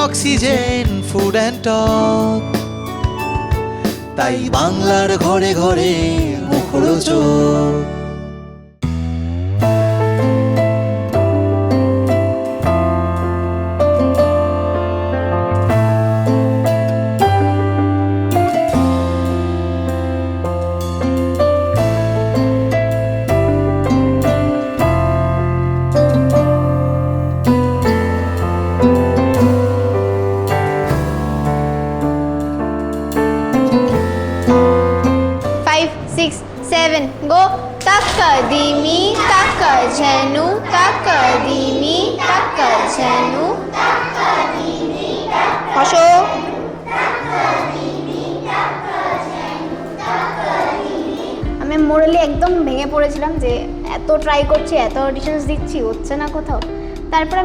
Oxygen food and talk, তাই বাংলার ঘরে ঘরে মুখরোচক। Go takadimi takajanu takadimi takajanu হসো। আমি মোরালি একদম ভেঙে পড়েছিলাম যে এত ট্রাই করছি, এত অডিশনস দিচ্ছি, হচ্ছে না কোথাও। তারপর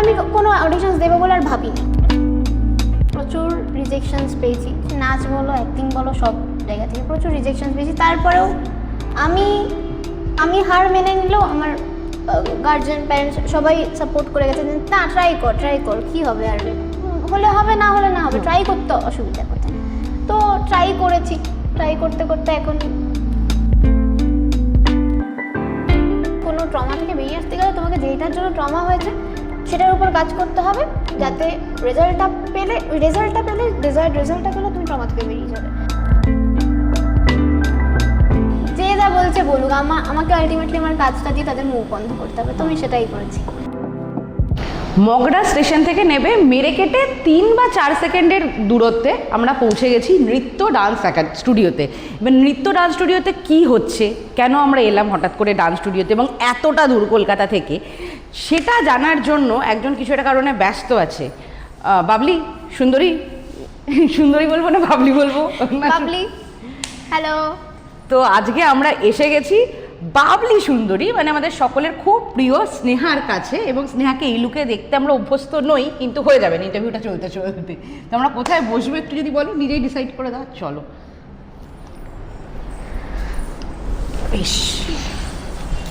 আমি কোনো অডিশনস দেবো বলে আর ভাবিনি। প্রচুর রিজেকশনস পেয়েছি, নাচ বলো, অ্যাক্টিং বলো, সব জায়গা থেকে প্রচুর রিজেকশনস পেয়েছি। তারপরেও আমি হার মেনে নিলেও আমার গার্জিয়ান, প্যারেন্টস সবাই সাপোর্ট করে গেছে যে না, ট্রাই কর, কী হবে, আর হলে হবে, না হলে না হবে, ট্রাই করতে অসুবিধা কোথায়। তো ট্রাই করেছি, ট্রাই করতে করতে এখন কোনো ট্রমা থেকে বেরিয়ে আসতে গেলে তোমাকে যেটার জন্য ট্রমা হয়েছে সেটার উপর কাজ করতে হবে, যাতে রেজাল্টটা পেলে ডিজায়ার্ড রেজাল্টটা পেলে তুমি ট্রমা থেকে বেরিয়ে যাবে। যে যা বলছে বলুক, আমাকে আলটিমেটলি আমার কাজটা দিয়ে তাদের মুখ বন্ধ করতে হবে, তো আমি সেটাই করেছি। মগরা স্টেশন থেকে নেবে মেরে কেটে 3 বা 4 সেকেন্ডের দূরত্বে আমরা পৌঁছে গেছি নৃত্য ডান্স স্টুডিওতে। এবার নৃত্য ডান্স স্টুডিওতে কী হচ্ছে, কেন আমরা এলাম হঠাৎ করে ডান্স স্টুডিওতে এবং এতটা দূর কলকাতা থেকে, সেটা জানার জন্য একজন কিছু একটা কারণে ব্যস্ত আছে। বাবলি, সুন্দরী বলবো না বাবলি বলবো? বাবলি, হ্যালো। তো আজকে আমরা এসে গেছি বাবলি সুন্দরী, মানে আমাদের সকলের খুব প্রিয় স্নেহার কাছে, এবং স্নেহাকে এই লুকে দেখতে আমরা অভ্যস্ত নই, কিন্তু হয়ে যাবে ইন্টারভিউটা চলতে। তো আমরা কোথায় বসবো একটু যদি বলো, নিজেই ডিসাইড করে দাও। চলো। বেশ,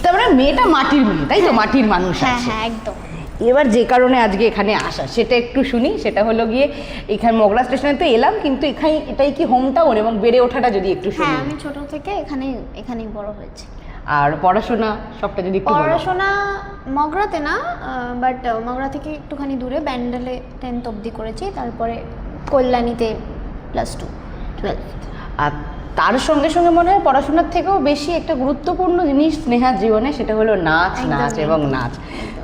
তারপরে মেয়েটা মাটির মেয়ে, তাই তো? মাটির মানুষ আছে। হ্যাঁ, একদম। এবার যে কারণে আজকে এখানে আসা সেটা একটু শুনি। সেটা হলো গিয়ে এখানে মগরা স্টেশনে তো এলাম, কিন্তু এটাই কি হোম টাউন, এবং বেড়ে ওঠাটা যদি একটু শুনি। হ্যাঁ, আমি ছোট থেকে এখানেই বড় হয়েছি। আর পড়াশোনা সবটা যদি একটু বলো। পড়াশোনা মগরাতে না, বাট মগরা থেকে একটুখানি দূরে ব্যান্ডেলে 10th অবধি করেছি, তারপরে কল্যাণীতে +2 12। আর তার সঙ্গে সঙ্গে মনে হয় পড়াশোনার থেকেও বেশি একটা গুরুত্বপূর্ণ জিনিস স্নেহার জীবনে, সেটা হলো নাচ এবং নাচ।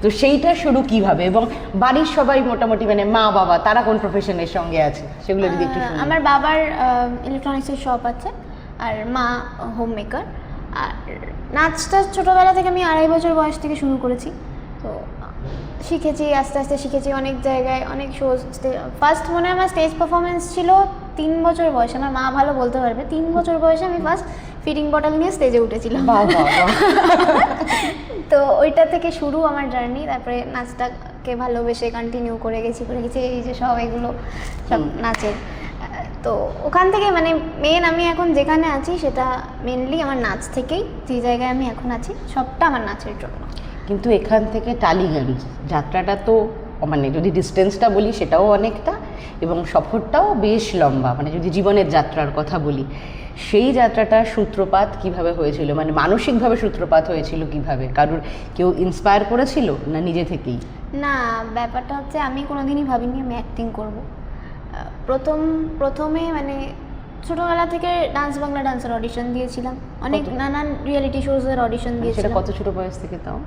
তো সেইটা শুরু কিভাবে, এবং বাড়ির সবাই মোটামুটি মানে মা বাবা তারা কোন প্রফেশনের সঙ্গে আছে সেগুলো যদি একটু শুনি। আমার বাবার ইলেকট্রনিক্সের শপ আছে, আর মা হোম মেকার। আর নাচটা ছোটোবেলা থেকে আমি 2.5 বছর বয়স থেকে শুরু করেছি। তো শিখেছি, আস্তে আস্তে শিখেছি অনেক জায়গায়, অনেক শো। ফার্স্ট মনে হয় আমার স্টেজ পারফরমেন্স ছিল 3 বছর বয়সে। আমার মা ভালো বলতে পারবে, 3 বছর বয়সে আমি ফার্স্ট ফিডিং বটল নিয়ে স্টেজে উঠেছিলাম। তো ওইটা থেকে শুরু আমার জার্নি। তারপরে নাচটাকে ভালোবেসে কন্টিনিউ করে গেছি এই যে সব এগুলো সব নাচের। তো ওখান থেকে মানে আমি এখন যেখানে আছি সেটা মেনলি আমার নাচ থেকেই। যে জায়গায় আমি এখন আছি সবটা আমার নাচের জন্য। কিন্তু এখান থেকে টালিগঞ্জ যাত্রাটা তো মানে যদি ডিস্টেন্সটা বলি সেটাও অনেকটা, এবং সফরটাও বেশ লম্বা। মানে যদি জীবনের যাত্রার কথা বলি, সেই যাত্রাটার সূত্রপাত কিভাবে হয়েছিল, মানে মানসিকভাবে সূত্রপাত হয়েছিল কিভাবে? কেউ ইন্সপায়ার করেছিল না নিজে থেকেই? না, ব্যাপারটা হচ্ছে আমি কোনোদিনই ভাবিনি আমি অ্যাক্টিং করব। প্রথমে মানে ছোটোবেলা থেকে ডান্স বাংলা ডান্সের অডিশন দিয়েছিলাম, অনেক নানান রিয়েলিটি শোজের অডিশন দিয়েছিলাম। সেটা কত ছোটো বয়স থেকে? তাও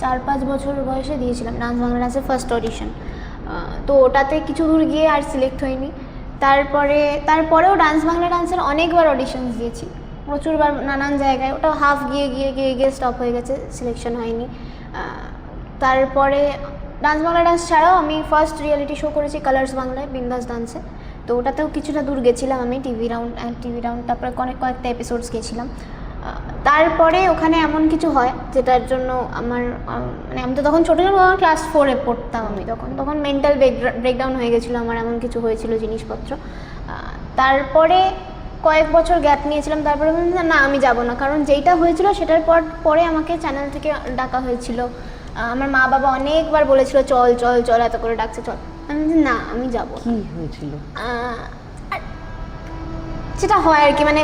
4-5 বছর বয়সে দিয়েছিলাম ডান্স বাংলা ডান্সের ফার্স্ট অডিশন। তো ওটাতে কিছু দূর গিয়ে আর সিলেক্ট হয়নি। তারপরেও ডান্স বাংলা ডান্সের অনেকবার অডিশনস দিয়েছি, প্রচুরবার নানান জায়গায়। ওটা হাফ গিয়ে স্টপ হয়ে গেছে, সিলেকশন হয়নি। তারপরে ডান্স বাংলা ডান্স ছাড়াও আমি ফার্স্ট রিয়েলিটি শো করেছি কালার্স বাংলায়, বিন্দাস ডান্সে। তো ওটাতেও কিছুটা দূর গেছিলাম আমি, টিভি রাউন্ড তারপরে কয়েকটা এপিসোডস গেছিলাম। তারপরে ওখানে এমন কিছু হয় যেটার জন্য আমার মানে আমি তো তখন ছোটো ছিলাম, ক্লাস 4-এ পড়তাম আমি। তখন মেন্টাল ব্রেকডাউন হয়ে গেছিলো আমার, এমন কিছু হয়েছিল জিনিসপত্র। তারপরে কয়েক বছর গ্যাপ নিয়েছিলাম। তারপরে না, আমি যাব না, কারণ যেইটা হয়েছিল সেটার পরে আমাকে চ্যানেল থেকে ডাকা হয়েছিল আমার মা বাবা অনেকবার বলেছিল চল চল চল, এত করে ডাকছে চল, আমি বলছি, না আমি যাবো না। কি হয়েছিল? আর যেটা হয় আর কি, মানে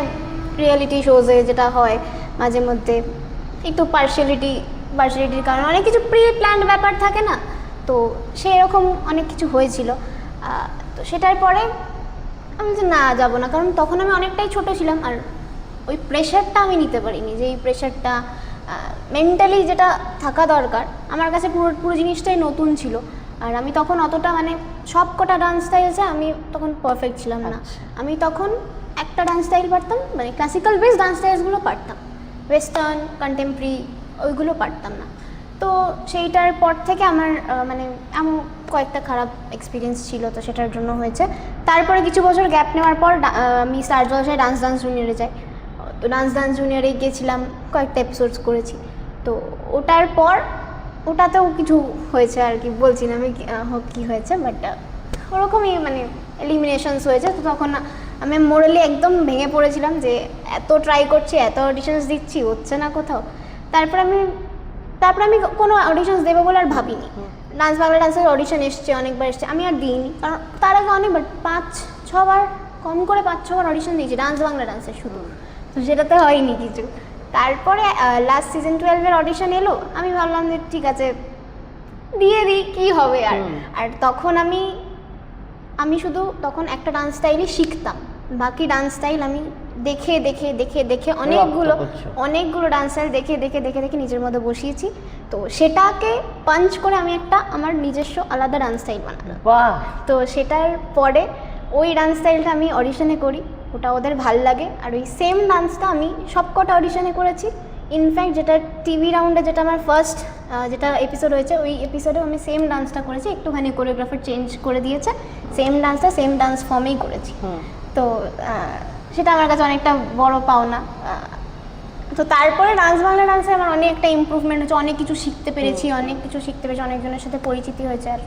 রিয়েলিটি শোজে যেটা হয় মাঝে মধ্যে একটু পার্সিয়ালিটির কারণে অনেক কিছু প্রি প্ল্যান্ড ব্যাপার থাকে না, তো সেই রকম অনেক কিছু হয়েছিল। তো সেটার পরে আমি যে না যাবো না, কারণ তখন আমি অনেকটাই ছোট ছিলাম, আর ওই প্রেশারটা আমি নিতে পারিনি, যে এই প্রেশারটা মেন্টালি যেটা থাকা দরকার আমার কাছে পুরো জিনিসটাই নতুন ছিল। আর আমি তখন অতটা মানে সব কটা ডান্স স্টাইলসে আমি তখন পারফেক্ট ছিলাম না। আমি তখন একটা ডান্স স্টাইল পারতাম, মানে ক্লাসিক্যাল বেস ডান্স স্টাইলসগুলো পারতাম, ওয়েস্টার্ন কন্টেম্পোরারি ওইগুলো পারতাম না। তো সেইটার পর থেকে আমার মানে এমন কয়েকটা খারাপ এক্সপিরিয়েন্স ছিল, তো সেটার জন্য হয়েছে। তারপরে কিছু বছর গ্যাপ নেওয়ার পর আমি স্টার জলসায় ডান্স জুনিয়রে যাই। তো ডান্স জুনিয়রে গিয়েছিলাম, কয়েকটা এপিসোডস করেছি। তো ওটার পর ওটাতেও কিছু হয়েছে আর কি, বলছি না আমি কী হয়েছে, বাট ওরকমই মানে এলিমিনেশনস হয়েছে। তো তখন আমি মোরালি একদম ভেঙে পড়েছিলাম যে এত ট্রাই করছি, এত অডিশনস দিচ্ছি, হচ্ছে না কোথাও। তারপর আমি কোনো অডিশনস দেবো বলে আর ভাবিনি। ডান্স বাংলা ডান্সের অডিশন এসছে, অনেকবার এসছে, আমি আর দিইনি, কারণ তার আগে অনেকবার 5-6 বার, কম করে 5-6 বার অডিশন দিয়েছি ডান্স বাংলা ডান্সের শুধু, তো সেটাতে হয়নি কিছু। তারপরে লাস্ট সিজন 12-এর অডিশন এলো, আমি ভাবলাম যে ঠিক আছে দিয়ে দিই, কী হবে আর। আর তখন আমি শুধু তখন একটা ডান্স স্টাইলই শিখতাম, বাকি ডান্স স্টাইল আমি দেখে অনেকগুলো ডান্স স্টাইল দেখে নিজের মধ্যে বসিয়েছি। তো সেটাকে পাঞ্চ করে আমি একটা আমার নিজস্ব আলাদা ডান্স স্টাইল বানালাম। তো সেটার পরে ওই ডান্স স্টাইলটা আমি অডিশনে করি, ওটা ওদের ভাল লাগে। আর ওই সেম ডান্সটা আমি সবকটা অডিশনে করেছি। ইনফ্যাক্ট যেটা টিভি রাউন্ডে যেটা আমার ফার্স্ট যেটা এপিসোড হয়েছে, ওই এপিসোডেও আমি সেম ডান্সটা করেছি, একটুখানি কোরিওগ্রাফার চেঞ্জ করে দিয়েছে, সেম ডান্সটা সেম ডান্স ফর্মেই করেছি। তো সেটা আমার কাছে অনেকটা বড় পাওনা। তো তারপরে ডান্স বাংলা ডান্সে আমার অনেকটা ইমপ্রুভমেন্ট হচ্ছে, অনেক কিছু শিখতে পেরেছি, অনেকজনের সাথে পরিচিতি হয়েছে। আর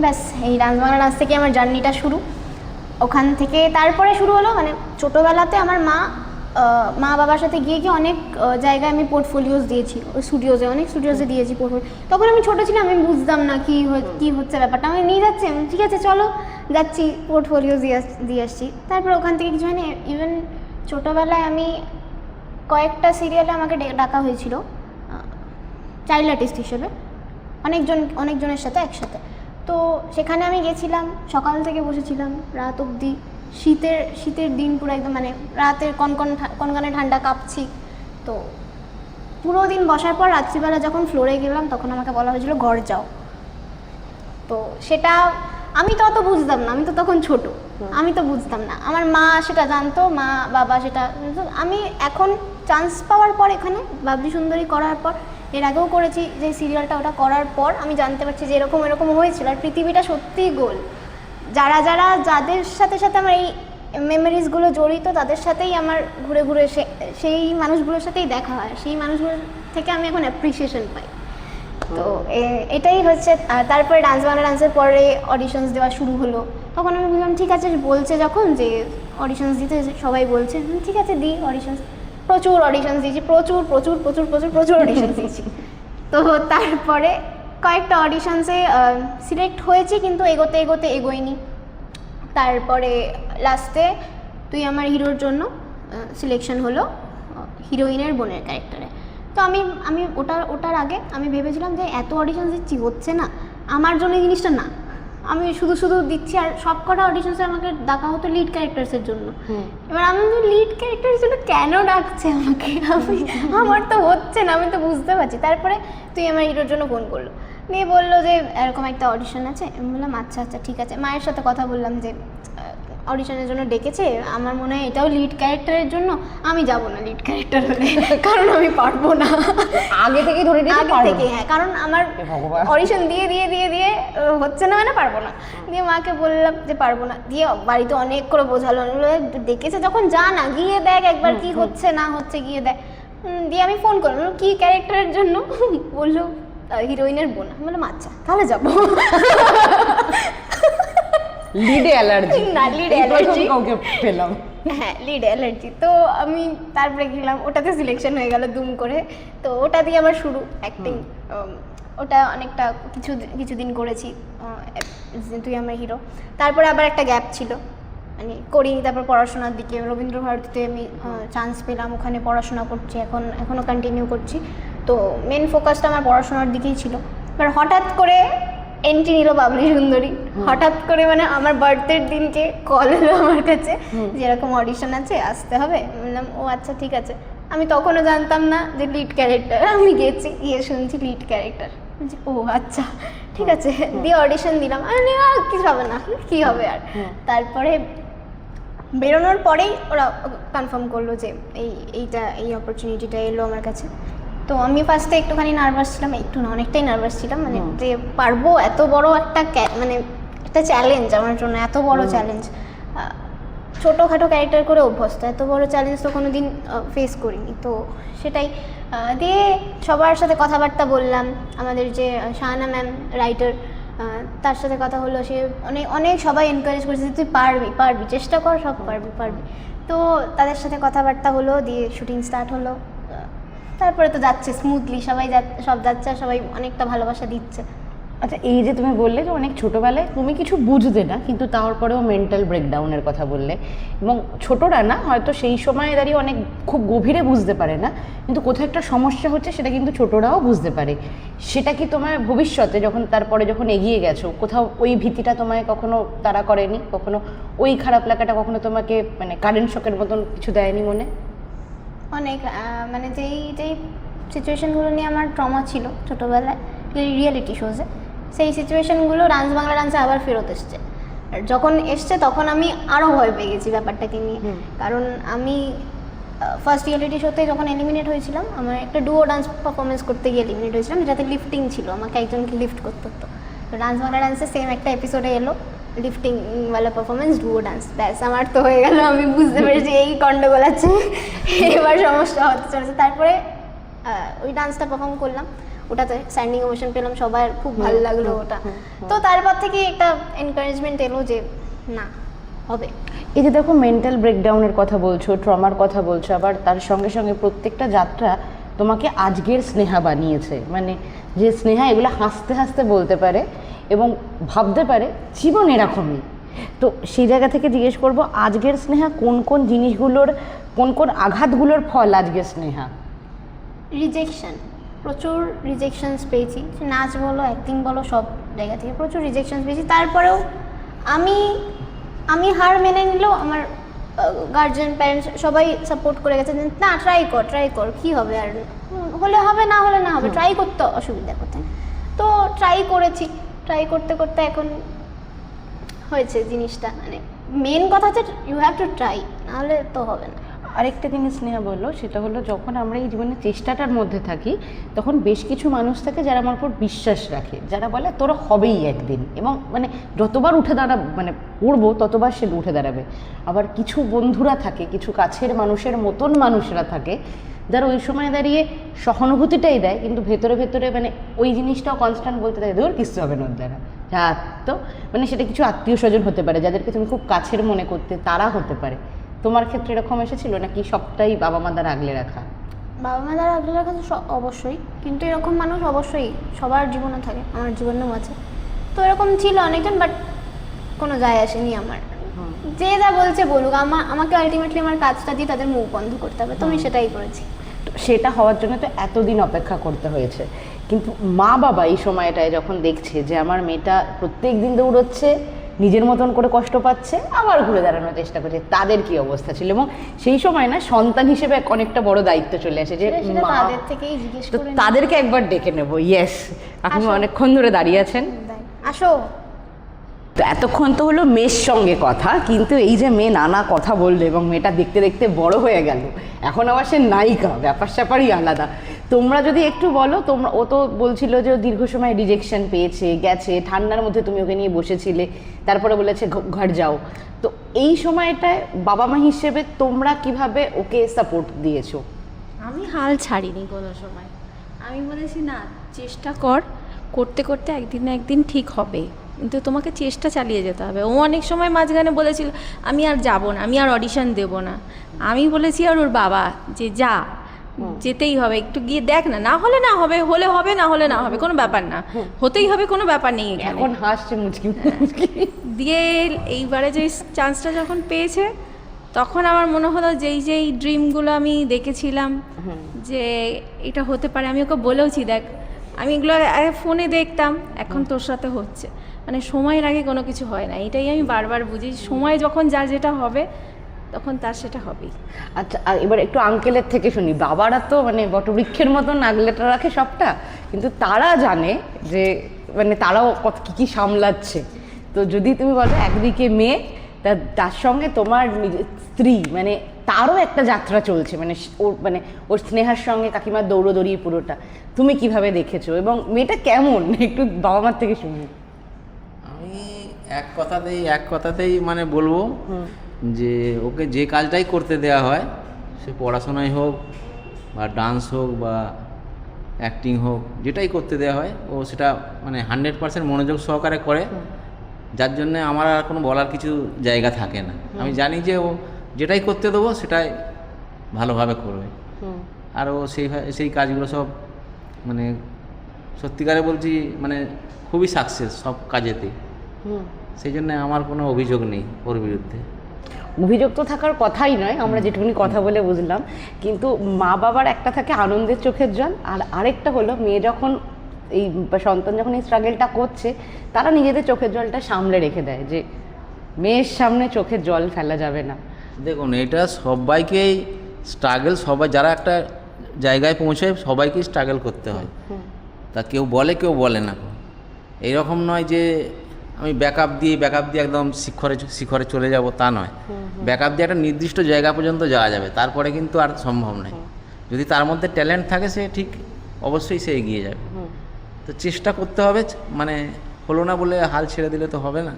ব্যাস এই ডান্স বাংলা ডান্স থেকে আমার জার্নিটা শুরু। ওখান থেকে তারপরে শুরু হলো মানে ছোটোবেলাতে আমার মা বাবার সাথে গিয়ে অনেক জায়গায় আমি পোর্টফোলিওস দিয়েছি, অনেক স্টুডিওসে দিয়েছি পোর্টফোলিও। তখন আমি ছোটো ছিলাম, আমি বুঝতাম না কী হচ্ছে ব্যাপারটা, আমি নিয়ে যাচ্ছি, ঠিক আছে চলো যাচ্ছি, পোর্টফোলিও দিয়ে আসছি। তারপর ওখান থেকে কিছু হয়নি। ইভেন ছোটোবেলায় আমি কয়েকটা সিরিয়ালে আমাকে ডাকা হয়েছিল চাইল্ড আর্টিস্ট হিসেবে, অনেকজনের সাথে একসাথে। তো সেখানে আমি গেছিলাম, সকাল থেকে বসেছিলাম রাত অবধি, শীতের দিন পুরো একদম মানে রাতের কনকনে ঠান্ডা, কাঁপছি। তো পুরো দিন বসার পর রাত্রিবেলা যখন ফ্লোরে গেলাম, তখন আমাকে বলা হয়েছিল ঘর যাও। তো সেটা আমি তো অত বুঝতাম না, আমি তো তখন ছোট, আমি তো বুঝতাম না, আমার মা সেটা জানতো, মা বাবা সেটা। আমি এখন চান্স পাওয়ার পর এখানে বাবলি সুন্দরী করার পর, এর আগেও করেছি যে সিরিয়ালটা, ওটা করার পর আমি জানতে পারছি যে এরকম হয়েছিল। আর পৃথিবীটা সত্যিই গোল, যাদের সাথে আমার এই মেমোরিজগুলো জড়িত, তাদের সাথেই আমার ঘুরে সেই মানুষগুলোর সাথেই দেখা হয়, সেই মানুষগুলোর থেকে আমি এখন অ্যাপ্রিসিয়েশন পাই। তো এটাই হচ্ছে। তারপরে ডান্স বাংলা ডান্সের পরে অডিশনস দেওয়া শুরু হলো, তখন আমি বললাম ঠিক আছে, বলছে যখন যে অডিশনস দিতে সবাই বলছে, ঠিক আছে দিই অডিশনস। প্রচুর অডিশনস দিয়েছি, প্রচুর অডিশনস দিয়েছি। তো তারপরে কয়েকটা অডিশনসে সিলেক্ট হয়েছি, কিন্তু এগোয়নি। তারপরে লাস্টে তুই আমার হিরোর জন্য সিলেকশন হলো হিরোইনের বোনের ক্যারেক্টারে। তো আমি ওটার আগে আমি ভেবেছিলাম যে এত অডিশন দিচ্ছি, হচ্ছে না, আমার জন্য এই জিনিসটা না, আমি শুধু দিচ্ছি। আর সব কটা অডিশনসে আমাকে ডাকা হতো লিড ক্যারেক্টার্সের জন্য। এবার আমি লিড ক্যারেক্টারের জন্য কেন ডাকছে আমাকে, আমার তো হচ্ছে না, আমি তো বুঝতে পারছি। তারপরে তুই আমার হিরোর জন্য ফোন করলো, নিয়ে বললো যে এরকম একটা অডিশন আছে। আমি বললাম আচ্ছা ঠিক আছে। মায়ের সাথে কথা বললাম যে অডিশনের জন্য ডেকেছে, আমার মনে হয় এটাও লিড ক্যারেক্টারের জন্য, আমি যাব না লিড ক্যারেক্টার হলে, কারণ আমি পারবো না। আগে থেকে ধরে থেকে হ্যাঁ, কারণ আমার অডিশন দিয়ে হচ্ছে না, মানে পারবো না। দিয়ে মাকে বললাম যে পারবো না, দিয়ে বাড়িতে অনেক করে বোঝালো, ডেকেছে যখন যা না, গিয়ে দেখ একবার কি হচ্ছে না হচ্ছে, গিয়ে দেখ। দিয়ে আমি ফোন করলাম, কি ক্যারেক্টারের জন্য? বললো হিরোইনের বোন। আমি বললাম আচ্ছা তাহলে যাবো। লিডে অ্যালার্জি না, lead allergy। কাউকে পেলাম। হ্যাঁ, লিড অ্যালার্জি। তো আমি তারপরে গেলাম, ওটাতে সিলেকশন হয়ে গেল দুম করে। তো ওটা দিয়ে আমার শুরু অ্যাক্টিং। ওটা অনেকটা কিছুদিন করেছি, তুই আমার হিরো। তারপরে আবার একটা গ্যাপ ছিল, মানে করিনি। তারপর পড়াশোনার দিকে রবীন্দ্রভারতীতে আমি চান্স পেলাম, ওখানে পড়াশোনা করছি, এখনও কন্টিনিউ করছি। তো মেন ফোকাসটা আমার পড়াশোনার দিকেই ছিল। এবার হঠাৎ করে এন্ট্রি নিল বাবলি সুন্দরী। হঠাৎ করে মানে আমার বার্থডের দিনকে কল এলো আমার কাছে, যেরকম অডিশন আছে, আসতে হবে। বললাম ও আচ্ছা ঠিক আছে। আমি তখনও জানতাম না যে লিড ক্যারেক্টার। আমি গেছি, গিয়ে শুনছি লিড ক্যারেক্টার, ও আচ্ছা ঠিক আছে, দিয়ে অডিশন দিলাম। আমি কিছু হবে না, কী হবে আর। তারপরে বেরোনোর পরেই ওরা কনফার্ম করলো যে এই অপরচুনিটিটা এলো আমার কাছে। তো আমি ফার্স্টে একটুখানি নার্ভাস ছিলাম, অনেকটাই নার্ভাস ছিলাম, মানে যে পারবো এত বড় মানে একটা চ্যালেঞ্জ আমার জন্য, এত বড় চ্যালেঞ্জ। ছোটোখাটো ক্যারেক্টার করে অভ্যস্ত, এত বড় চ্যালেঞ্জ তো কোনো দিন ফেস করিনি। তো সেটাই দিয়ে সবার সাথে কথাবার্তা বললাম। আমাদের যে শাহানা ম্যাম রাইটার, তার সাথে কথা হলো। সে অনেক সবাই এনকারেজ করেছে, তুই পারবি, চেষ্টা কর, সব পারবি। তো তাদের সাথে কথাবার্তা হলো, দিয়ে শুটিং স্টার্ট হলো। তারপরে তো যাচ্ছে স্মুথলি, সব যাচ্ছে, সবাই অনেকটা ভালোবাসা দিচ্ছে। আচ্ছা, এই যে তুমি বললে যে অনেক ছোটোবেলায় তুমি কিছু বুঝতে না, কিন্তু তারপরেও মেন্টাল ব্রেকডাউনের কথা বললে, এবং ছোটরা না হয়তো সেই সময় দাঁড়িয়ে অনেক খুব গভীরে বুঝতে পারে না, কিন্তু কোথাও একটা সমস্যা হচ্ছে সেটা কিন্তু ছোটরাও বুঝতে পারে। সেটা কি তোমার ভবিষ্যতে তারপরে যখন এগিয়ে গেছো, কোথাও ওই ভীতিটা তোমায় কখনো তাড়া করেনি? কখনো ওই খারাপ লাগাটা কখনো তোমাকে মানে কারেন্ট শকের মতন কিছু দেয়নি মনে? অনেক মানে যেই সিচুয়েশানগুলো নিয়ে আমার ট্রমা ছিল ছোটোবেলায় রিয়েলিটি শোজে, সেই সিচুয়েশানগুলো ডান্স বাংলা ডান্সে আবার ফেরত এসছে। আর যখন এসছে তখন আমি আরও ভয় পেয়ে গেছি ব্যাপারটাকে নিয়ে। কারণ আমি ফার্স্ট রিয়েলিটি শোতে যখন এলিমিনেট হয়েছিলাম, আমার একটা ডুও ডান্স পারফরমেন্স করতে গিয়ে এলিমিনেট হয়েছিলাম, যেটাতে লিফটিং ছিল, আমাকে একজনকে লিফট করতে হতো। তো ডান্স বাংলা ডান্সে সেম একটা এপিসোডে এলো লিফটিং ওয়ালা পারফরমেন্স, ডুও ডান্স। ব্যাস আমার তো হয়ে গেল, আমি বুঝতে পেরেছি এই গন্ডগোল আছে, এবার সমস্যা হতে চলেছে। তারপরে ওই ডান্সটা পারফর্ম করলাম, ওটাতে স্ট্যান্ডিং ওভেশন পেলাম, সবার খুব ভালো লাগলো ওটা। তো তারপর থেকে একটা এনকারেজমেন্ট এলো যে না, হবে। এই যে দেখো, মেন্টাল ব্রেকডাউনের কথা বলছো, ট্রমার কথা বলছো, আবার তার সঙ্গে সঙ্গে প্রত্যেকটা যাত্রা তোমাকে আজকের স্নেহা বানিয়েছে। মানে যে স্নেহা এগুলো হাসতে হাসতে বলতে পারে এবং ভাবতে পারে জীবন এরকমই। তো সেই জায়গা থেকে জিজ্ঞেস করবো, আজকের স্নেহা কোন জিনিসগুলোর, কোন আঘাতগুলোর ফল আজকের স্নেহা? রিজেকশন, প্রচুর রিজেকশনস পেয়েছি, নাচ বলো, অ্যাক্টিং বলো, সব জায়গা থেকে প্রচুর রিজেকশনস পেয়েছি। তারপরেও আমি হার মেনে নিলেও আমার গার্জিয়ান, প্যারেন্টস সবাই সাপোর্ট করে গেছে, না ট্রাই কর, কী হবে, আর হলে হবে, না হলে না হবে, ট্রাই করতে অসুবিধা কোথায়। তো ট্রাই করতে এখন হয়েছে জিনিসটা। মানে মেন কথা হচ্ছে ইউ হ্যাভ টু ট্রাই, নাহলে তো হবে না। আরেকটা জিনিস স্নেহা বললো, সেটা হলো যখন আমরা এই জীবনের চেষ্টাটার মধ্যে থাকি, তখন বেশ কিছু মানুষ থাকে যারা আমার উপর বিশ্বাস রাখে, যারা বলে তোরা হবেই একদিন, এবং মানে যতবার পড়বো ততবার সে উঠে দাঁড়াবে। আবার কিছু বন্ধুরা থাকে, কিছু কাছের মানুষের মতন মানুষরা থাকে, যারা ওই সময় দাঁড়িয়ে সহানুভূতিটাই দেয়, কিন্তু ভেতরে ভেতরে মানে ওই জিনিসটাও কনস্ট্যান্ট বলতে থাকে, ধর কিছু হবে না ওর দ্বারা। তো মানে সেটা কিছু আত্মীয় স্বজন হতে পারে, যাদেরকে তুমি খুব কাছের মনে করতে, তারা হতে পারে। তোমার ক্ষেত্রে এরকম এসেছিল নাকি সবটাই বাবা মা দ্বারা আগলে রাখা? বাবা মা দ্বারা আগলে রাখা তো অবশ্যই, কিন্তু এরকম মানুষ অবশ্যই সবার জীবনে থাকে, আমার জীবনেও আছে। তো এরকম ছিল অনেকজন, বাট কোনো যায় আসেনি আমার। যে যা বলছে বলুক, আমাকে আলটিমেটলি আমার কাজটা দিয়ে তাদের মুখ বন্ধ করতে হবে, তো আমি সেটাই করেছি। সেটা হওয়ার জন্য তো এতদিন অপেক্ষা করতে হয়েছে, কিন্তু মা বাবা এই সময়টায় যখন দেখছে যে আমার মেয়েটা প্রত্যেক দিন দৌড়চ্ছে, নিজের মতন করে কষ্ট পাচ্ছে, আবার ঘুরে দাঁড়ানোর চেষ্টা করছে, তাদের কি অবস্থা ছিল? এবং সেই সময় না সন্তান হিসেবে অনেকটা বড় দায়িত্ব চলে আসে যে তাদের থেকেই জিজ্ঞেস করে, তাদেরকে একবার ডেকে নেবো। ইয়েস, আপনি অনেকক্ষণ ধরে দাঁড়িয়ে আছেন, আসো। তো এতক্ষণ তো হলো মেয়ের সঙ্গে কথা, কিন্তু এই যে মেয়ে নানা কথা বললো এবং মেয়েটা দেখতে দেখতে বড় হয়ে গেল, এখন আবার সে নায়িকা, ব্যাপার স্যাপারই আলাদা। তোমরা যদি একটু বলো, ও তো বলছিল যে দীর্ঘ সময় রিজেকশন পেয়েছে, গেছে, ঠান্ডার মধ্যে তুমি ওকে নিয়ে বসেছিলে, তারপরে বলেছে ঘর যাও। তো এই সময়টায় বাবা মা হিসেবে তোমরা কিভাবে ওকে সাপোর্ট দিয়েছো? আমি হাল ছাড়িনি কোনো সময়। আমি বলেছি না, চেষ্টা কর, করতে করতে একদিন না একদিন ঠিক হবে, কিন্তু তোমাকে চেষ্টা চালিয়ে যেতে হবে। ও অনেক সময় মাঝখানে বলেছিল আমি আর যাব না, আমি আর অডিশন দেব না। আমি বলেছি আর ওর বাবা যে যা, যেতেই হবে, একটু গিয়ে দেখ না, না হলে না হবে, হলে হবে, না হলে না হবে, কোনো ব্যাপার না, হতেই হবে, কোনো ব্যাপার নেই এখানে। এখন হাসছে মুচকি মুচকি। দিয়ে এইবারে যে চান্সটা যখন পেয়েছে তখন আমার মনে হলো যেই ড্রিমগুলো আমি দেখেছিলাম যে এটা হতে পারে, আমি ওকে বলেওছি দেখ আমি এগুলো ফোনে দেখতাম, এখন তোর সাথে হচ্ছে, মানে সময়ের আগে কোনো কিছু হয় না, এটাই আমি বারবার বুঝি। সময় যখন যার যেটা হবে তখন তার সেটা হবেই। আচ্ছা, আর এবার একটু আঙ্কেলের থেকে শুনি। বাবারা তো মানে বটবৃক্ষের মতন আগলেটা রাখে সবটা, কিন্তু তারা জানে যে মানে তারাও কত কী সামলাচ্ছে। তো যদি তুমি বলো একদিকে মেয়ে, তার সঙ্গে তোমার স্ত্রী, মানে তারও একটা যাত্রা চলছে, মানে ওর স্নেহার সঙ্গে কাকিমার দৌড়োদৌড়ি পুরোটা তুমি কিভাবে দেখেছো, এবং মেয়েটা কেমন একটু বাবা মার থেকে শুনি। আমি এক কথাতেই মানে বলবো যে ওকে যে কাজটাই করতে দেওয়া হয়, সে পড়াশোনাই হোক বা ডান্স হোক বা অ্যাক্টিং হোক, যেটাই করতে দেওয়া হয় ও সেটা মানে 100% মনোযোগ সহকারে করে, যার জন্যে আমার আর কোনো বলার কিছু জায়গা থাকে না। আমি জানি যে ও যেটাই করতে দেবো সেটাই ভালোভাবে করবে, আর ও সেই কাজগুলো সব মানে সত্যিকারে বলছি মানে খুবই সাকসেস সব কাজেতেই। সেই জন্য আমার কোনো অভিযোগ নেই ওর বিরুদ্ধে। অভিযোগ তো থাকার কথাই নয়, আমরা যেটুকুনি কথা বলে বুঝলাম, কিন্তু মা বাবার একটা থাকে আনন্দের চোখের জল, আর আরেকটা হলো মেয়ে যখন এই সন্তান যখন এই স্ট্রাগলটা করছে, তারা নিজেদের চোখের জলটা সামলে রেখে দেয় যে মেয়ের সামনে চোখের জল ফেলা যাবে না। দেখুন, এটা সবাইকেই স্ট্রাগল, সবাই যারা একটা জায়গায় পৌঁছায় সবাইকেই স্ট্রাগল করতে হয়, তা কেউ বলে না। এইরকম নয় যে আমি ব্যাকআপ দিয়ে একদম শিখরে চলে যাব, তা নয়। ব্যাকআপ দিয়ে একটা নির্দিষ্ট জায়গা পর্যন্ত যাওয়া যাবে, তারপরে কিন্তু আর সম্ভব নয়। যদি তার মধ্যে ট্যালেন্ট থাকে সে ঠিক অবশ্যই সে এগিয়ে যাবে। তো চেষ্টা করতে হবে, মানে হলো না বলে হাল ছেড়ে দিলে তো হবে না।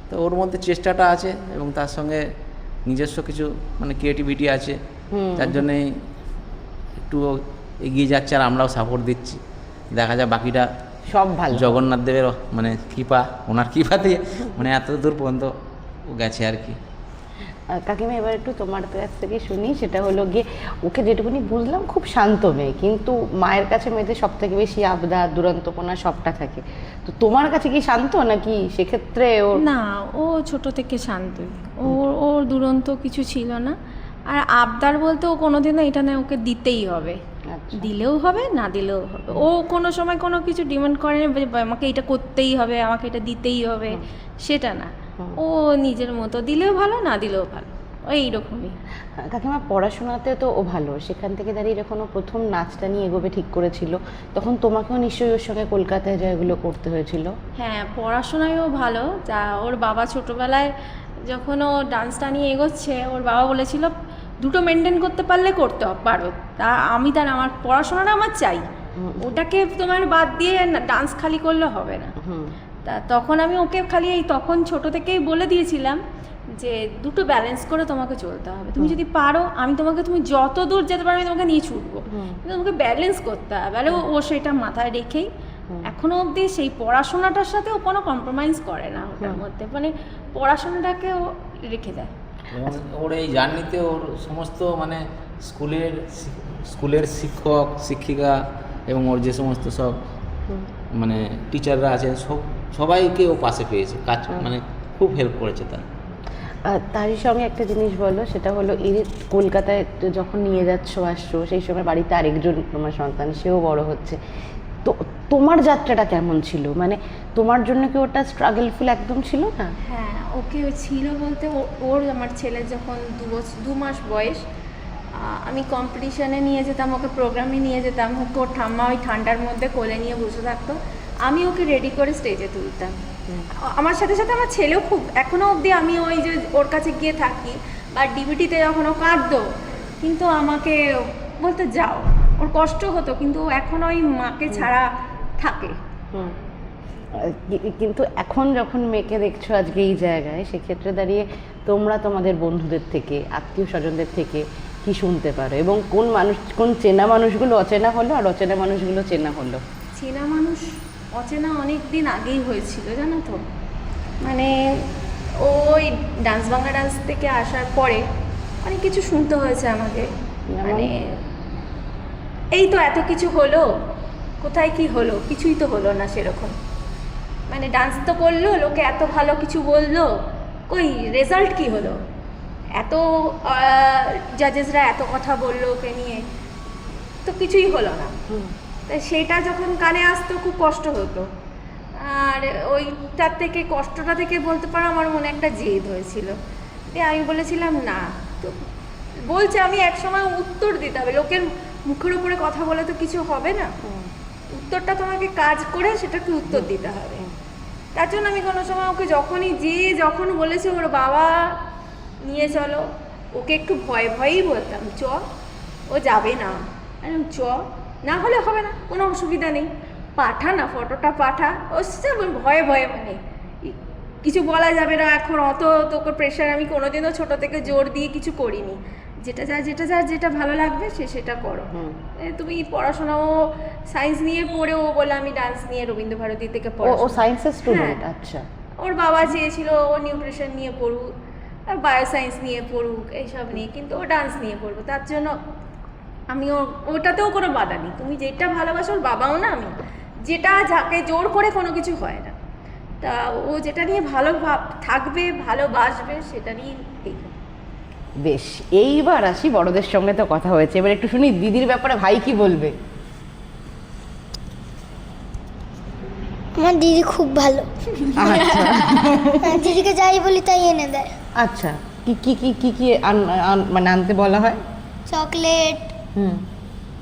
তো ওর মধ্যে চেষ্টাটা আছে এবং তার সঙ্গে নিজস্ব কিছু মানে ক্রিয়েটিভিটি আছে, যার জন্যে একটু এগিয়ে যাচ্ছে, আর আমরাও সাপোর্ট দিচ্ছি। দেখা যায় বাকিটা সব ভালো, জগন্নাথ দেবের মানে কৃপা, ওনার কৃপা দিয়ে মানে এত দূর পর্যন্ত গেছে আর কি। কাকিমা এবার একটু তোমার কাছ থেকে শুনি, সেটা হলো গিয়ে ওকে যেটুকুনি বুঝলাম খুব শান্ত মেয়ে, কিন্তু মায়ের কাছে মেয়েদের সব থেকে বেশি আবদার, দুরন্তপনা সবটা থাকে। তো তোমার কাছে কি শান্ত নাকি সেক্ষেত্রে ওর? না, ও ছোট থেকে শান্তই, ওর দুরন্ত কিছু ছিল না। আর আবদার বলতে ও কোনোদিনও এটা না ওকে দিতেই হবে, দিলেও হবে না দিলেও হবে। ও কোনো সময় কোনো কিছু ডিমান্ড করে না আমাকে এটা করতেই হবে, আমাকে এটা দিতেই হবে, সেটা না। ও নিজের মতো, দিলেও ভালো না দিলেও ভালো, এইরকমই। কাকিমা পড়াশোনাতে তো ও ভালো, সেখান থেকে দাঁড়িয়ে যখন ও প্রথম নাচটা নিয়ে এগোবে ঠিক করেছিল, তখন তোমাকেও নিশ্চয়ই ওর সঙ্গে কলকাতায় যা এগুলো করতে হয়েছিল। হ্যাঁ, পড়াশোনায়ও ভালো। যা ওর বাবা ছোটোবেলায় যখন ও ডান্সটা নিয়ে এগোচ্ছে, ওর বাবা বলেছিল দুটো মেনটেন করতে পারলে করতে পারো, তা আমার পড়াশোনাটা আমার চাই, ওটাকে তোমার বাদ দিয়ে ডান্স খালি করলে হবে না। তা তখন আমি ওকে খালি তখন ছোট থেকেই বলে দিয়েছিলাম যে দুটো ব্যালেন্স করে তোমাকে চলতে হবে, তুমি যদি পারো তুমি যত দূর যেতে পারো আমি তোমাকে নিয়ে ছুটবো, কিন্তু তোমাকে ব্যালেন্স করতে হবে। আর ও সেটা মাথায় রেখেই এখনো অবধি সেই পড়াশোনাটার সাথে ও কোনো কম্প্রোমাইজ করে না, ওটার মধ্যে মানে পড়াশোনাটাকে ও রেখে দেয়। এবং ওর এই জার্নিতে ওর সমস্ত মানে স্কুলের শিক্ষক শিক্ষিকা এবং ওর যে সমস্ত সব মানে টিচাররা আছে সবাইকে ও পাশে পেয়েছে, কাজ মানে খুব হেল্প করেছে তার। তারই সঙ্গে একটা জিনিস বলো, সেটা হলো এই কলকাতায় যখন নিয়ে আসছো সেই সময় বাড়িতে আরেকজন তোমার সন্তান, সেও বড় হচ্ছে, তো তোমার যাত্রাটা কেমন ছিল? মানে তোমার জন্য কি ওটা স্ট্রাগলফুল একদম ছিল না? হ্যাঁ, ওকে ছিল বলতে ওর আমার ছেলের যখন 2 মাস বয়স, আমি কম্পিটিশানে নিয়ে যেতাম, ওকে প্রোগ্রামে নিয়ে যেতাম, ওর ঠাম্মা ওই ঠান্ডার মধ্যে কোলে নিয়ে বসে থাকতো, আমি ওকে রেডি করে স্টেজে তুলতাম। আমার সাথে সাথে আমার ছেলেও খুব, এখনও অবধি আমি ওই যে ওর কাছে গিয়ে থাকি বা ডিবিটিতে যখন ও কাঁদতো, কিন্তু আমাকে বলতে যাও, ওর কষ্ট হতো, কিন্তু এখন ওই মাকে ছাড়া থাকে। কিন্তু এখন যখন মেয়েকে দেখছো আজকে এই জায়গায়, সেক্ষেত্রে দাঁড়িয়ে তোমরা তোমাদের বন্ধুদের থেকে, আত্মীয় স্বজনদের থেকে কি শুনতে পারো, এবং কোন চেনা মানুষগুলো অচেনা হলো আর অচেনা মানুষগুলো চেনা হলো? চেনা মানুষ অচেনা অনেক দিন আগেই হয়েছিল জানো তো, মানে ওই ডান্স বাংলা ডান্স থেকে আসার পরে অনেক কিছু শুনতে হয়েছে আমাকে, মানে এই তো এত কিছু হলো, কোথায় কি হলো, কিছুই তো হলো না সেরকম, মানে ডান্স তো করলো, লোকে এত ভালো কিছু বললো, কই রেজাল্ট কি হলো, এত জাজেসরা এত কথা বললো ওকে নিয়ে, তো কিছুই হলো না। তাই সেটা যখন কানে আসতো খুব কষ্ট হতো, আর ওইটার থেকে কষ্টটা থেকে বলতে পারো আমার মনে একটা জেদ হয়েছিল, দিয়ে আমি বলেছিলাম না, তো বলছে আমি একসময় উত্তর দিতে হবে, লোকের মুখের উপরে কথা বলে তো কিছু হবে না, উত্তরটা তোমাকে কাজ করে সেটাকে উত্তর দিতে হবে। তার জন্য আমি কোনো সময় ওকে যখন বলেছে ওর বাবা নিয়ে চলো, ওকে একটু ভয়েই বলতাম চ, ও যাবে না, চ, না হলে হবে না, কোনো অসুবিধা নেই, পাঠা না ফটোটা পাঠা, ও ভয়ে মানে কিছু বলা যাবে না এখন, অত তোকে প্রেশার আমি কোনোদিনও ছোটো থেকে জোর দিয়ে কিছু করিনি, যেটা ভালো লাগবে সেটা করো। তুমি পড়াশোনাও সায়েন্স নিয়ে পড়ে, ও বলে আমি ডান্স নিয়ে রবীন্দ্রভারতী থেকে পড়ো, ও সায়েন্সের স্টুডেন্ট? আচ্ছা। ওর বাবা চেয়েছিল ও নিউট্রিশন নিয়ে পড়ুক আর বায়োসায়েন্স নিয়ে পড়ুক এইসব নিয়ে, কিন্তু ও ডান্স নিয়ে পড়বো, তার জন্য আমি ওটাতেও কোনো বাধা নেই, তুমি যেটা ভালোবাসো, ওর বাবাও না আমি, যেটা যাকে জোর করে কোনো কিছু হয় না, তা ও যেটা নিয়ে ভালো থাকবে ভালোবাসবে সেটা নিয়ে দেখবে। বেশ, এইবার আসি বড়দের সঙ্গে তো কথা হয়েছে, এবার একটু শুনি দিদির ব্যাপারে ভাই কি বলবে। আমার দিদি খুব ভালো, দিদিকে যাই বলি তাই এনে দেয়। আচ্ছা, কি কি কি কি কি মানে আনতে বলা হয়? চকলেট,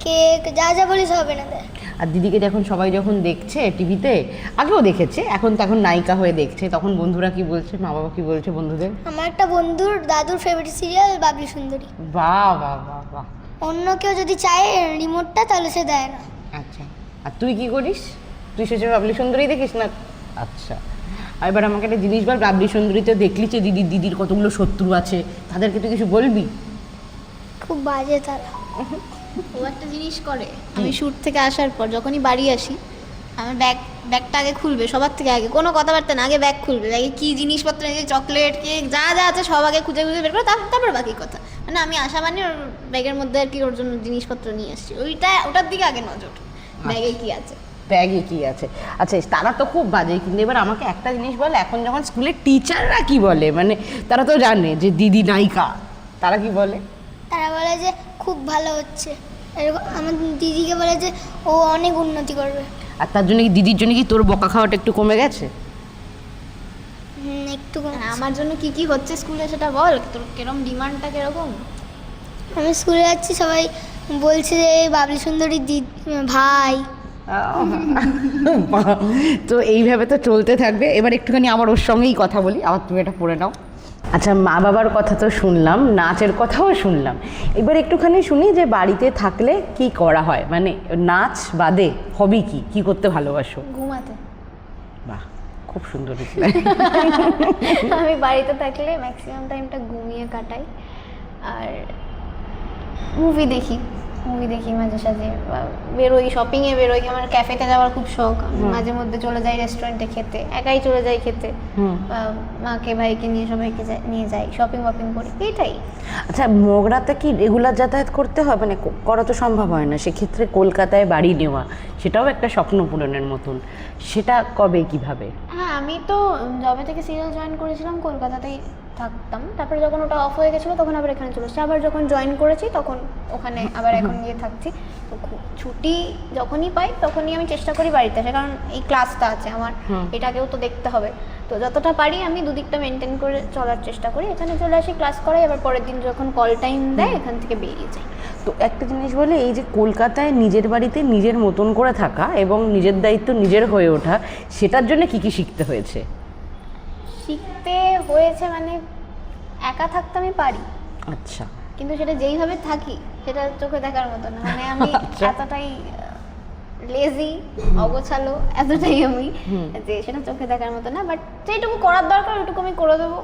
কেক, যা বলি সব এনে দেয়। আর দিদিকে সবাই যখন দেখছে টিভিতে, আগেও দেখেছে, এখন নায়িকা হয়ে দেখছে, তখন বন্ধুরা কি বলছে, মা বাবা কি বলছে বন্ধুদের? আমার একটা বন্ধুর দাদুর ফেভারিট সিরিয়াল বাবলি সুন্দরী। বাহ বাহ বাহ বাহ। অন্য কেউ যদি চায় রিমোটটা তাহলে সে দেয় না। আচ্ছা, আর তুই কি করিস? তুই সেসব বাবলি সুন্দরী দেখিস না? আচ্ছা, আর এবার আমাকে একটা জিনিস বল, বাবলি সুন্দরীতে দেখলি যে দিদির কতগুলো শত্রু আছে, তাদেরকে তুই কিছু বলবি? খুব বাজে তারা। ও একটা জিনিস করে, আমি শ্যুট থেকে আসার পর যখনই বাড়ি আসি, আমার ব্যাগটা আগে খুলবে, সবার থেকে আগে, কোনো কথাবার্তা না, আগে ব্যাগ খুলবে, ব্যাগে কী জিনিসপত্র আছে, চকলেট, কেক, যা আছে সব আগে খুঁজে বের করে তারপর বাকি কথা, মানে আমি আসা মানে ওর ব্যাগের মধ্যে আর কি ওর জন্য জিনিসপত্র নিয়ে আসছি, ওটার দিকে আগে নজর, ব্যাগে কী আছে। ব্যাগে কি আছে? আচ্ছা, তারা তো খুব বাজে, কিন্তু এবার আমাকে একটা জিনিস বলে, এখন যখন স্কুলের টিচাররা কি বলে, মানে তারা তো জানে যে দিদি নায়িকা, তারা কি বলে? তারা বলে যে খুব ভালো হচ্ছে, এরকম। আমার দিদিকে বলে যে ও অনেক উন্নতি করবে। আর তার জন্য কি দিদির জন্য কি তোর বকা খাওয়াটা একটু কমে গেছে? একটু আমার জন্য কি কি হচ্ছে স্কুলে সেটা বল, তোর কিরকম ডিমান্ডটা কিরকম? আমি স্কুলে যাচ্ছি, সবাই বলছে যে বাবলি সুন্দরী ভাই। তো এইভাবে তো চলতে থাকবে। এবার একটুখানি আবার ওর সঙ্গেই কথা বলি, আবার তুমি এটা পড়ে নাও। আচ্ছা, মা বাবার কথা তো শুনলাম, নাচের কথাও শুনলাম, এবার একটুখানি শুনি যে বাড়িতে থাকলে কি করা হয়, মানে নাচ বাদে হবি কি করতে ভালোবাসো? ঘুমাতে। বাহ, খুব সুন্দর। আমি বাড়িতে থাকলে ম্যাক্সিমাম টাইমটা ঘুমিয়ে কাটাই, আর মুভি দেখি মাঝে সাঝে, বেরোই, শপিংয়ে বেরোই, আমার ক্যাফেতে যাওয়ার খুব শখ, মাঝে মধ্যে চলে যাই রেস্টুরেন্টে খেতে, একাই চলে যাই খেতে, মাকে ভাইকে নিয়ে সবাইকে নিয়ে যাই, শপিং করি, এইটাই। আচ্ছা, মগরাতে কি রেগুলার যাতায়াত করতে হয়? মানে করা তো সম্ভব হয় না, সেক্ষেত্রে কলকাতায় বাড়ি নেওয়া সেটাও একটা স্বপ্ন পূরণের মতন, সেটা কবে কিভাবে? হ্যাঁ, আমি তো যবে থেকে সিরিয়াল জয়েন করেছিলাম কলকাতাতেই থাকতাম, তারপরে যখন ওটা অফ হয়ে গেছিলো তখন আবার এখানে চলে এসেছি, আবার যখন জয়েন করেছি তখন ওখানে আবার এখন গিয়ে থাকছি। তো ছুটি যখনই পাই তখনই আমি চেষ্টা করি বাড়িতে আসা, কারণ এই ক্লাসটা আছে আমার, এটাকেও তো দেখতে হবে, তো যতটা পারি আমি দুদিকটা মেনটেন করে চলার চেষ্টা করি, এখানে চলে আসি, ক্লাস করাই, আবার পরের দিন যখন কল টাইম দেয় এখান থেকে বেরিয়ে যাই। তো একটা জিনিস বলে, এই যে কলকাতায় নিজের বাড়িতে নিজের মতন করে থাকা এবং নিজের দায়িত্ব নিজের হয়ে ওঠা, সেটার জন্য কি শিখতে হয়েছে? শিখতে হয়েছে মানে একা থাকতে আমি পারি, আচ্ছা, কিন্তু সেটা যেইভাবে থাকি সেটা চোখে দেখার মতো না, মানে আমি এতটাই লেজি, অগোছালো, এতটাই আমি যে সেটা চোখে দেখার মতো না, বাট যেটুকু করার দরকার ওইটুকু আমি করে দেবো,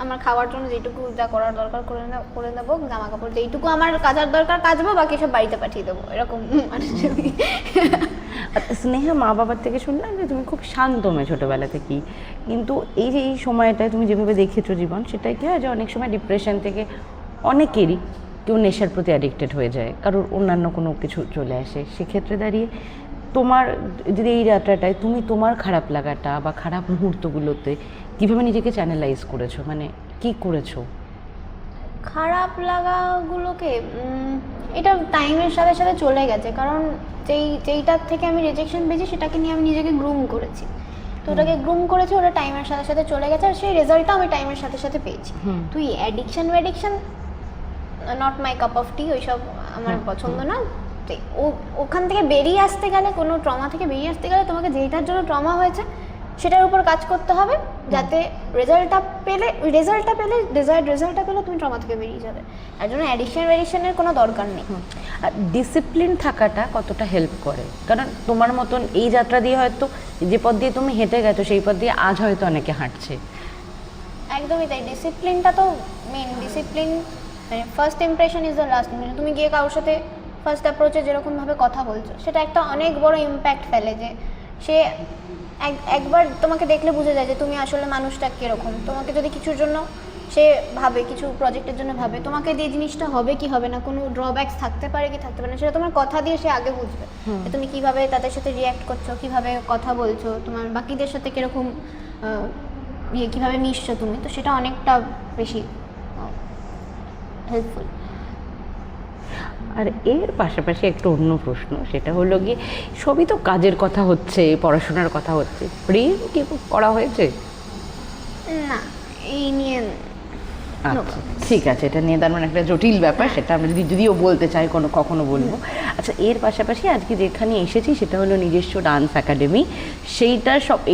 আমার খাওয়ার জন্য যেটুকু যা করার দরকার করে দেবো, জামা কাপড় যেইটুকু আমার কাচার দরকার কাচবো, বাকি সব বাড়িতে পাঠিয়ে দেবো, এরকম মানুষ। আর স্নেহা, মা বাবার থেকে শুনলাম যে তুমি খুব শান্ত মেয়ে ছোটোবেলা থেকেই, কিন্তু এই যে এই সময়টায় তুমি যেভাবে দেখেছো জীবন, সেটাই কি হয় যে অনেক সময় ডিপ্রেশন থেকে অনেকেরই কেউ নেশার প্রতি অ্যাডিক্টেড হয়ে যায়, কারোর অন্যান্য কোনো কিছু চলে আসে। সেক্ষেত্রে দাঁড়িয়ে তোমার যদি এই যাত্রাটায় তুমি তোমার খারাপ লাগাটা বা খারাপ মুহূর্তগুলোতে কীভাবে নিজেকে চ্যানেলাইজ করেছো, মানে কি করেছো? খারাপ লাগাগুলোকে এটা টাইমের সাথে সাথে চলে গেছে, কারণ যেইটার থেকে আমি রিজেকশন পেয়েছি সেটাকে নিয়ে আমি নিজেকে গ্রুম করেছি, তো ওটাকে গ্রুম করেছি, ওটা টাইমের সাথে সাথে চলে গেছে, আর সেই রেজাল্টটা আমি টাইমের সাথে সাথে পেয়েছি। তুই addiction not my cup of tea, ওইসব আমার পছন্দ না। ওখান থেকে বেরিয়ে আসতে গেলে, কোনো ট্রমা থেকে বেরিয়ে আসতে গেলে তোমাকে যেটার জন্য ট্রমা হয়েছে সেটার উপর কাজ করতে হবে, যাতে রেজাল্টটা পেলে রেজাল্টটা পেলে তুমি ট্রমা থেকে বেরিয়ে যাবে। এর জন্য অ্যাডিকশনের কোনো দরকার নেই। আর ডিসিপ্লিন থাকাটা কতটা হেল্প করে? কারণ তোমার মতন এই যাত্রা দিয়ে হয়তো যে পথ দিয়ে তুমি হেঁটে গেছো সেই পথ দিয়ে আজ হয়তো অনেকে হাঁটছে। একদমই তাই, ডিসিপ্লিনটা তো মেন। ডিসিপ্লিন মানে first impression is the last impression. তুমি গিয়ে কারোর সাথে ফার্স্ট অ্যাপ্রোচে যেরকমভাবে কথা বলছো, সেটা একটা অনেক বড় ইম্প্যাক্ট ফেলে, যে সে একবার তোমাকে দেখলে বুঝে যায় যে তুমি আসলে মানুষটা কীরকম। তোমাকে যদি কিছুর জন্য সে ভাবে, কিছু প্রজেক্টের জন্য ভাবে, তোমাকে দিয়ে জিনিসটা হবে কি হবে না, কোনো ড্রব্যাকস থাকতে পারে কি থাকতে পারে না, সেটা তোমার কথা দিয়ে সে আগে বুঝবে যে তুমি কীভাবে তাদের সাথে রিয়্যাক্ট করছো, কীভাবে কথা বলছো, তোমার বাকিদের সাথে কীরকম কীভাবে মিশছো তুমি, তো সেটা অনেকটা বেশি হেল্পফুল। আর এর পাশাপাশি একটা অন্য প্রশ্ন, সেটা হলো গিয়ে সবই তো কাজের কথা হচ্ছে, পড়াশোনার কথা হচ্ছে, প্রেম কি করা হয়েছে? না, এই নিয়ে আচ্ছা ঠিক আছে, এটা নিয়ে তার মানে একটা জটিল ব্যাপার, সেটা আমরা যদিও বলতে চাই কখনো বলবো। আচ্ছা, এর পাশাপাশি আজকে যেখানে এসেছি সেটা হলো নিজস্ব ডান্স একাডেমি।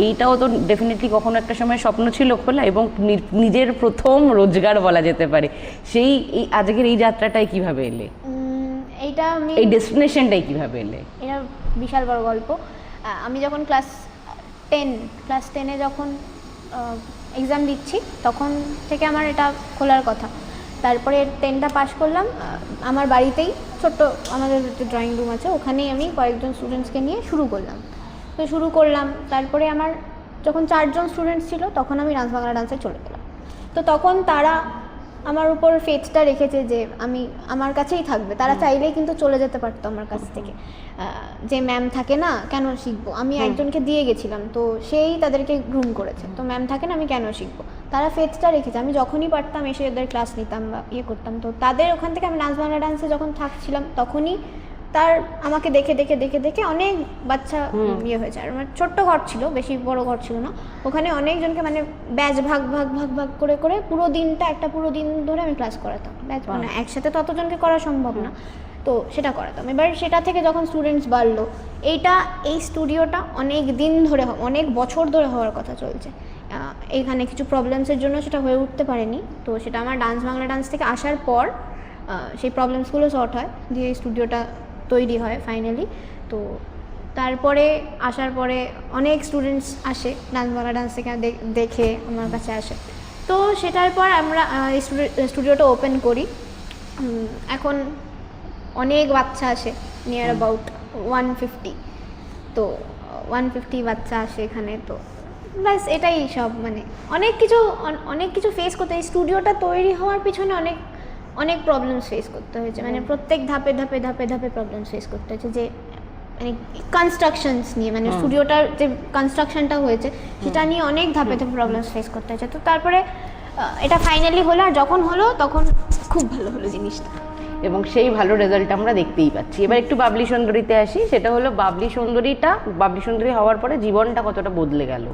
এইটাও তো ডেফিনেটলি কখনো একটা সময় স্বপ্ন ছিল খোলা, এবং নিজের প্রথম রোজগার বলা যেতে পারে। এই আজকের এই যাত্রাটাই কিভাবে এলে, এই ডেস্টিনেশনটাই কিভাবে এলে? এটা বিশাল বড় গল্প। আমি যখন ক্লাস 10-এ যখন এক্সাম দিচ্ছি, তখন থেকে আমার এটা খোলার কথা। তারপরে 10টা পাস করলাম, আমার বাড়িতেই ছোট্ট আমাদের ড্রয়িং রুম আছে, ওখানেই আমি কয়েকজন স্টুডেন্টসকে নিয়ে শুরু করলাম। তারপরে আমার যখন 4জন স্টুডেন্টস ছিল, তখন আমি ডান্স বাংলা ডান্সে চলে গেলাম। তো তখন তারা আমার উপর ফেথটা রেখেছে যে আমার কাছেই থাকবে। তারা চাইলেই কিন্তু চলে যেতে পারতো আমার কাছ থেকে, যে ম্যাম থাকে না, কেন শিখবো। আমি একজনকে দিয়ে গেছিলাম, তো সেই তাদেরকে গ্রুম করেছে, তো ম্যাম থাকে না, আমি কেন শিখবো। তারা ফেথটা রেখেছে, আমি যখনই পারতাম এসে ওদের ক্লাস নিতাম বা করতাম। তো তাদের ওখান থেকে আমি ডান্স বাংলা ডান্সে যখন থাকছিলাম, তখনই আমাকে দেখে অনেক বাচ্চা হয়েছে। আর আমার ছোট্ট ঘর ছিল, বেশি বড় ঘর ছিল না, ওখানে অনেকজনকে মানে ব্যাচ ভাগ করে পুরো দিন ধরে আমি ক্লাস করাতাম। ব্যাচ মানে একসাথে ততজনকে করা সম্ভব না, তো সেটা করাতাম। এবার সেটা থেকে যখন স্টুডেন্টস বাড়লো, এই স্টুডিওটা অনেক বছর ধরে হওয়ার কথা চলছে। এইখানে কিছু প্রবলেমসের জন্য সেটা হয়ে উঠতে পারেনি, তো সেটা আমার ডান্স বাংলা ডান্স থেকে আসার পর সেই প্রবলেমসগুলো সর্ট হয়, দিয়ে এই স্টুডিওটা তৈরি হয় ফাইনালি। তো তারপরে আসার পরে অনেক স্টুডেন্টস আসে ডান্স বাংলা ডান্স থেকে দেখে আমার কাছে আসে। তো সেটার পর আমরা স্টুডিওটা ওপেন করি। এখন অনেক বাচ্চা আসে, নিয়ার অ্যাবাউট 150। তো 150 বাচ্চা আসে এখানে। তো ব্যাস এটাই সব, মানে অনেক কিছু ফেস করতে, এই স্টুডিওটা তৈরি হওয়ার পিছনে অনেক প্রবলেমস ফেস করতে হয়েছে। মানে প্রত্যেক ধাপে প্রবলেমস ফেস করতে হয়েছে, যে মানে কনস্ট্রাকশনস নিয়ে, মানে স্টুডিওটার যে কনস্ট্রাকশনটা হয়েছে সেটা নিয়ে অনেক ধাপে প্রবলেমস ফেস করতে হয়েছে। তো তারপরে এটা ফাইনালি হলো, আর যখন হলো তখন খুব ভালো হলো জিনিসটা, এবং সেই ভালো রেজাল্ট আমরা দেখতেই পাচ্ছি। এবার একটু বাবলি সুন্দরীতে আসি, সেটা হলো বাবলি সুন্দরী হওয়ার পরে জীবনটা কতটা বদলে গেল?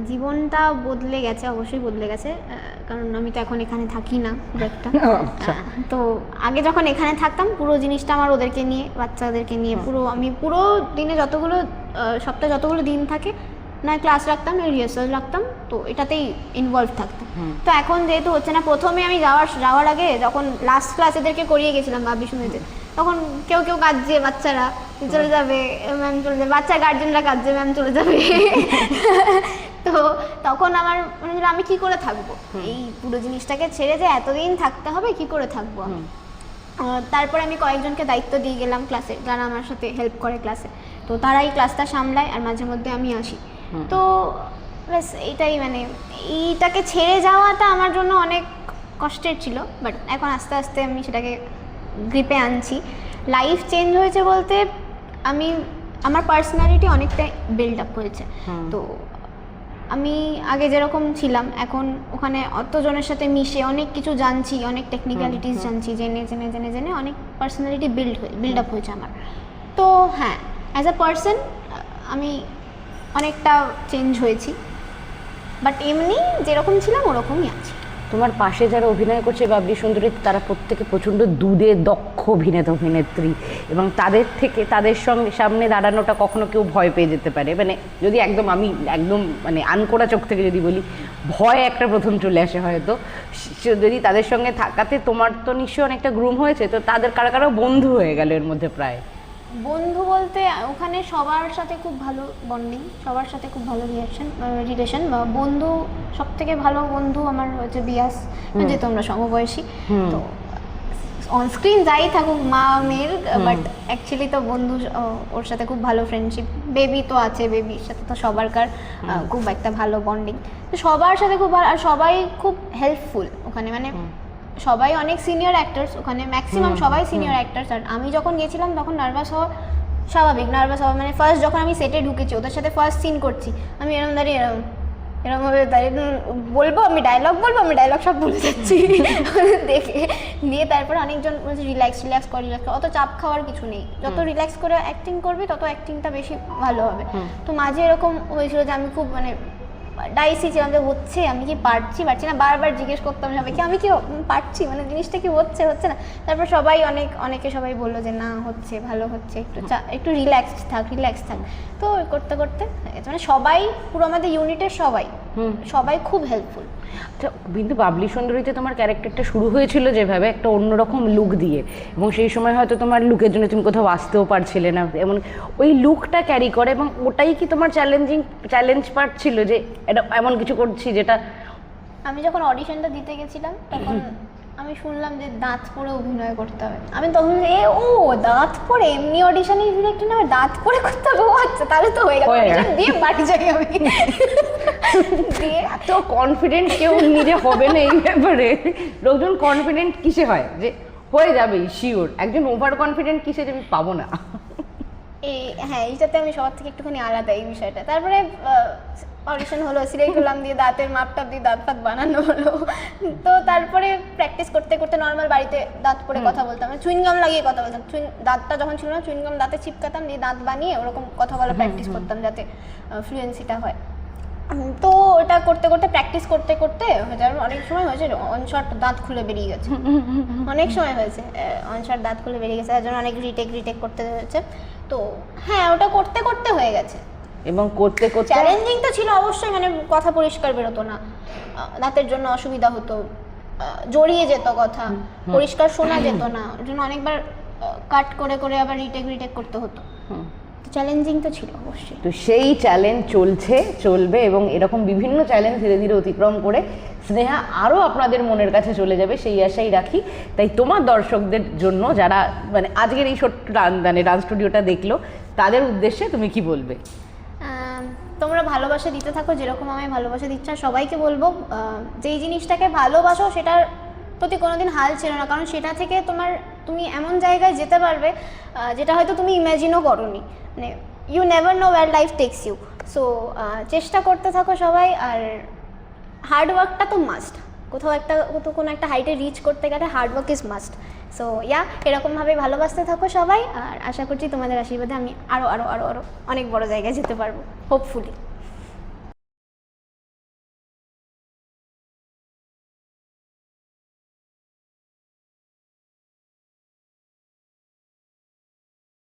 জীবনটা বদলে গেছে, অবশ্যই বদলে গেছে, কারণ আমি তো এখন এখানে থাকি না খুব একটা। তো আগে যখন এখানে থাকতাম, পুরো জিনিসটা আমার ওদেরকে নিয়ে, বাচ্চাদেরকে নিয়ে, আমি পুরো দিনে সপ্তাহে যতগুলো দিন থাকে, না ক্লাস রাখতাম, না রিহার্সাল রাখতাম, তো এটাতেই ইনভলভ থাকতাম। তো এখন যেহেতু হচ্ছে না, প্রথমে আমি যাওয়ার আগে যখন লাস্ট ক্লাস এদেরকে করিয়ে গেছিলাম বাবলি সুন্দরীতে, তখন কেউ কাঁদছে, বাচ্চারা চলে যাবে, ম্যাম চলে যাবে, বাচ্চা গার্জেনরা কাঁদছে, ম্যাম চলে যাবে। তো তখন আমার মনে হলো আমি কি করে থাকবো, এই পুরো জিনিসটাকে ছেড়ে যে এতদিন থাকতে হবে, কি করে থাকবো আমি। তারপরে আমি কয়েকজনকে দায়িত্ব দিয়ে গেলাম ক্লাসে, যারা আমার সাথে হেল্প করে ক্লাসে। তো তারাই ক্লাসটা সামলায় আর মাঝে মধ্যে আমি আসি। তো ব্যাস এইটাই, মানে এইটাকে ছেড়ে যাওয়াটা আমার জন্য অনেক কষ্টের ছিল, বাট এখন আস্তে আস্তে আমি সেটাকে গ্রিপে আনছি। লাইফ চেঞ্জ হয়েছে বলতে আমার পার্সোনালিটি অনেকটাই বিল্ড আপ হয়েছে। তো আমি আগে যেরকম ছিলাম এখন ওখানে অতজনের সাথে মিশে অনেক কিছু জানছি, অনেক টেকনিক্যালিটিস জানছি, জেনে জেনে জেনে জেনে অনেক পার্সোনালিটি বিল্ড আপ হয়েছে আমার। তো হ্যাঁ, অ্যাজ আ পার্সন আমি অনেকটা চেঞ্জ হয়েছি, বাট এমনি যেরকম ছিলাম ওরকমই আছি। তোমার পাশে যারা অভিনয় করছে বাবলি সুন্দরী, তারা প্রত্যেকে প্রচণ্ড দক্ষ অভিনেত্রী, এবং তাদের সঙ্গে সামনে দাঁড়ানোটা কখনো কেউ ভয় পেয়ে যেতে পারে। মানে যদি আমি একদম মানে আনকোড়া চোখ থেকে যদি বলি, ভয় একটা প্রথম চলে আসে হয়তো। যদি তাদের সঙ্গে থাকাতে তোমার তো নিশ্চয়ই অনেকটা গ্রুম হয়েছে, তো তাদের কারো বন্ধু হয়ে গেল এর মধ্যে প্রায়। বন্ধু বলতে ওখানে সবার সাথে খুব ভালো বন্ডিং, সবার সাথে খুব ভালো রিলেশন। বন্ধু, সব থেকে ভালো বন্ধু আমার হচ্ছে বিয়াস, যেহেতু আমরা সমবয়সী। তো অনস্ক্রিন যাই থাকুক মা মেয়ের, বাট অ্যাকচুয়ালি তো বন্ধু, ওর সাথে খুব ভালো ফ্রেন্ডশিপ। বেবি তো আছে, বেবির সাথে তো সবারকার খুব একটা ভালো বন্ডিং। তো সবার সাথে খুব ভালো, আর সবাই খুব হেল্পফুল ওখানে। মানে সবাই অনেক সিনিয়র অ্যাক্টার্স ওখানে, ম্যাক্সিমাম সবাই সিনিয়র অ্যাক্টার্স। আর আমি যখন গেছিলাম তখন নার্ভাস হওয়া স্বাভাবিক। মানে ফার্স্ট যখন আমি সেটে ঢুকেছি, ওদের সাথে ফার্স্ট সিন করছি, আমি দাঁড়িয়ে এরমভাবে দাঁড়িয়ে আমি ডায়লগ সব ভুলে যাচ্ছি দেখে নিয়ে। তারপরে অনেকজন বলছে রিল্যাক্স কর। অত চাপ খাওয়ার কিছু নেই, যত রিল্যাক্স করে অ্যাক্টিং করবি তত অ্যাক্টিংটা বেশি ভালো হবে। তো মাঝে এরকম হয়েছিল যে আমি খুব মানে ডাইসি ছিলাম যে হচ্ছে, আমি কি পারছি না, বারবার জিজ্ঞেস করতাম সবাইকে আমি কি পারছি, মানে জিনিসটা কি হচ্ছে না। তারপর অনেকে সবাই বললো যে না হচ্ছে, ভালো হচ্ছে, একটু রিল্যাক্স থাক। তো করতে করতে মানে সবাই, পুরো আমাদের ইউনিটের সবাই খুব হেল্পফুল। কিন্তু বাবলি সুন্দরীতে তোমার ক্যারেক্টারটা শুরু হয়েছিল যেভাবে, একটা অন্যরকম লুক দিয়ে, এবং সেই সময় হয়তো তোমার লুকের জন্য তুমি কোথাও আসতেও পারছিলে না, এমন ওই লুকটা ক্যারি করে, এবং ওটাই কি তোমার চ্যালেঞ্জ পার্ট ছিল যে এটা এমন কিছু করছি যেটা? আমি যখন অডিশনটা দিতে গেছিলাম তখন আমি শুনলাম যে দাঁত পরে অভিনয় করতে হবে। আমি তখন দাঁত পরে এমনি অডিশনে সিলেক্টেড না, দাঁত পরে করতে হবে, আচ্ছা তাহলে তো হয়ে গেল, দিয়ে বাড়ি যাই আমি। দিয়ে এত কনফিডেন্ট কেউ নিজে হবে না এই ব্যাপারে। লোকজন কনফিডেন্ট কিসে হয় যে হয়ে যাবে শিওর, একজন ওভার কনফিডেন্ট কিসে যে আমি পাবো না। হ্যাঁ, এইটাতে আমি সবার থেকে একটুখানি আলাদা এই বিষয়টা। তারপরে অডিশন হলো, সিলেক্ট হলাম, দিয়ে দাঁতের মাপটা দিয়ে দাঁত ফাত বানানো হলো। তো তারপরে প্র্যাকটিস করতে করতে নর্মাল বাড়িতে দাঁত পরে কথা বলতাম, চুইনগাম লাগিয়ে কথা বলতাম। দাঁতটা যখন ছিল না, চুইনগাম দাঁতে চিপকাতাম, দিয়ে দাঁত বানিয়ে ওরকম কথা বলা প্র্যাকটিস করতাম যাতে ফ্লুয়েন্সিটা হয়। তো ওটা করতে করতে প্র্যাকটিস করতে করতে অনেক সময় হয়েছে অনশট দাঁত খুলে বেরিয়ে গেছে, অনেক সময় হয়েছে অনশট দাঁত খুলে বেরিয়ে গেছে, তার জন্য অনেক রিটেক করতে হয়েছে। তো হ্যাঁ, ওটা করতে করতে হয়ে গেছে, এবং করতে করতে চ্যালেঞ্জিং তো ছিল অবশ্যই। মানে কথা পরিষ্কার বেরোতো না, দাঁতের জন্য অসুবিধা হতো, জড়িয়ে যেত কথা, পরিষ্কার শোনা যেত না, ওর জন্য অনেকবার কাট করে করে আবার রিটেক করতে হতো। চ্যালেঞ্জিং তো ছিল অবশ্যই। তো সেই চ্যালেঞ্জ চলবে, এবং এরকম বিভিন্ন চ্যালেঞ্জ ধীরে ধীরে অতিক্রম করে স্নেহা আরও আপনাদের মনের কাছে চলে যাবে, সেই আশাই রাখি। তাই তোমার দর্শকদের জন্য, যারা মানে আজকের এই ছোট্ট ডান্স স্টুডিওটা দেখলো, তাদের উদ্দেশ্যে তুমি কি বলবে? তোমরা ভালোবাসা দিতে থাকো যেরকম আমি ভালোবাসা দিচ্ছি। আর সবাইকে বলবো, যেই জিনিসটাকে ভালোবাসো সেটার প্রতি কোনোদিন হাল ছিল না, কারণ সেটা থেকে তুমি এমন জায়গায় যেতে পারবে যেটা হয়তো তুমি ইম্যাজিনও করোনি। মানে you never know where life takes you. So চেষ্টা করতে থাকো সবাই, আর হার্ডওয়ার্কটা তো মাস্ট। কোনো একটা হাইটে রিচ করতে গেলে হার্ডওয়ার্ক ইজ মাস্ট। সো এরকমভাবে ভালোবাসতে থাকো সবাই, আর আশা করছি তোমাদের আশীর্বাদে আমি আরও অনেক বড় জায়গায় যেতে পারবো, হোপফুলি।